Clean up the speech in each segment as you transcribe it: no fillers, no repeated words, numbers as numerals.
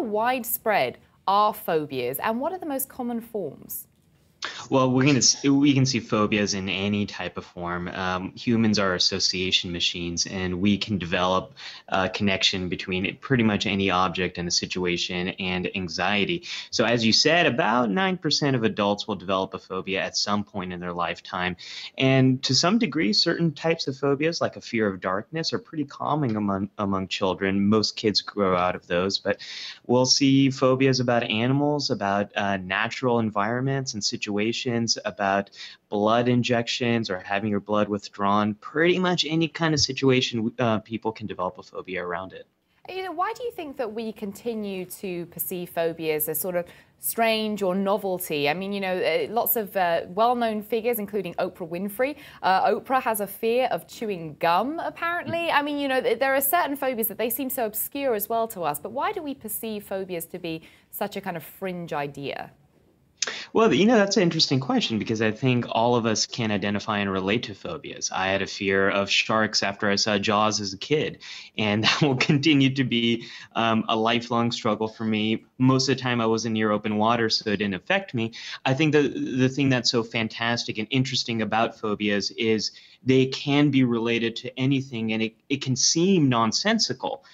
widespread are phobias, and what are the most common forms? Well, we can see phobias in any type of form. Humans are association machines, and we can develop a connection between pretty much any object and a situation and anxiety. So, as you said, about 9% of adults will develop a phobia at some point in their lifetime. And to some degree, certain types of phobias, like a fear of darkness, are pretty common among children. Most kids grow out of those, but we'll see phobias about animals, about natural environments and situations, about blood injections or having your blood withdrawn. Pretty much any kind of situation, people can develop a phobia around it. Why do you think that we continue to perceive phobias as sort of strange or novelty? I mean, lots of well-known figures, including Oprah Winfrey. Oprah has a fear of chewing gum, apparently. I mean, there are certain phobias that they seem so obscure as well to us. But why do we perceive phobias to be such a kind of fringe idea? Well, that's an interesting question because I think all of us can identify and relate to phobias. I had a fear of sharks after I saw Jaws as a kid, and that will continue to be a lifelong struggle for me. Most of the time I wasn't near open water, so it didn't affect me. I think the thing that's so fantastic and interesting about phobias is they can be related to anything, and it can seem nonsensical.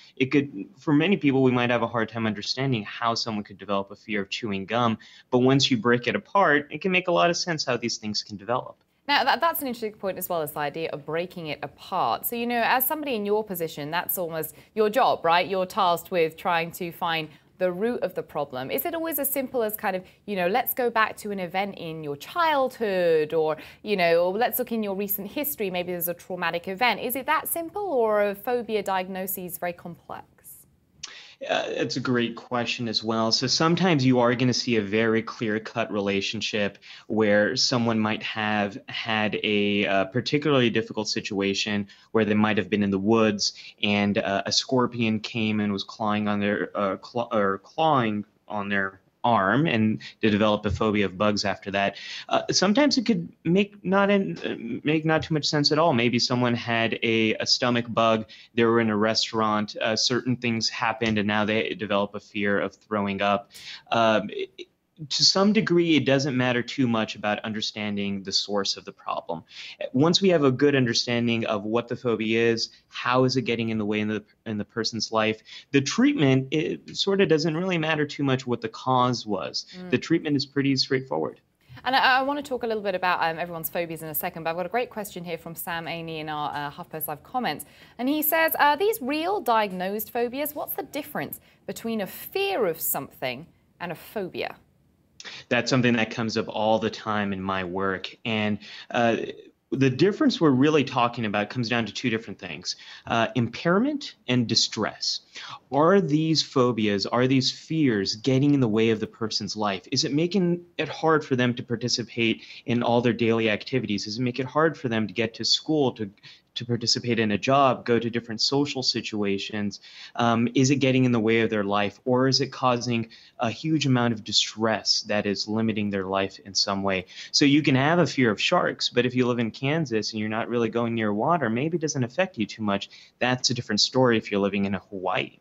For many people, we might have a hard time understanding how someone could develop a fear of chewing gum, but once you break it apart, it can make a lot of sense how these things can develop. Now, that's an interesting point as well, this idea of breaking it apart. So, as somebody in your position, that's almost your job, right? You're tasked with trying to find the root of the problem. Is it always as simple as kind of, let's go back to an event in your childhood or let's look in your recent history, maybe there's a traumatic event. Is it that simple, or are phobia diagnoses very complex? It's a great question as well. So sometimes you are going to see a very clear-cut relationship where someone might have had a particularly difficult situation where they might have been in the woods and a scorpion came and was clawing on their arm, and they develop a phobia of bugs after that. Sometimes it could make not too much sense at all. Maybe someone had a stomach bug, they were in a restaurant, certain things happened, and now they develop a fear of throwing up. To some degree, it doesn't matter too much about understanding the source of the problem. Once we have a good understanding of what the phobia is, how is it getting in the way in the person's life, the treatment, it sort of doesn't really matter too much what the cause was. The treatment is pretty straightforward. And I want to talk a little bit about everyone's phobias in a second, but I've got a great question here from Sam Aney in our HuffPost Live comments. And he says, are these real diagnosed phobias? What's the difference between a fear of something and a phobia? That's something that comes up all the time in my work. And the difference we're really talking about comes down to two different things, impairment and distress. Are these phobias, are these fears getting in the way of the person's life? Is it making it hard for them to participate in all their daily activities? Does it make it hard for them to get to school, to participate in a job, go to different social situations? Is it getting in the way of their life, or is it causing a huge amount of distress that is limiting their life in some way? So you can have a fear of sharks, but if you live in Kansas and you're not really going near water, maybe it doesn't affect you too much. That's a different story if you're living in Hawaii.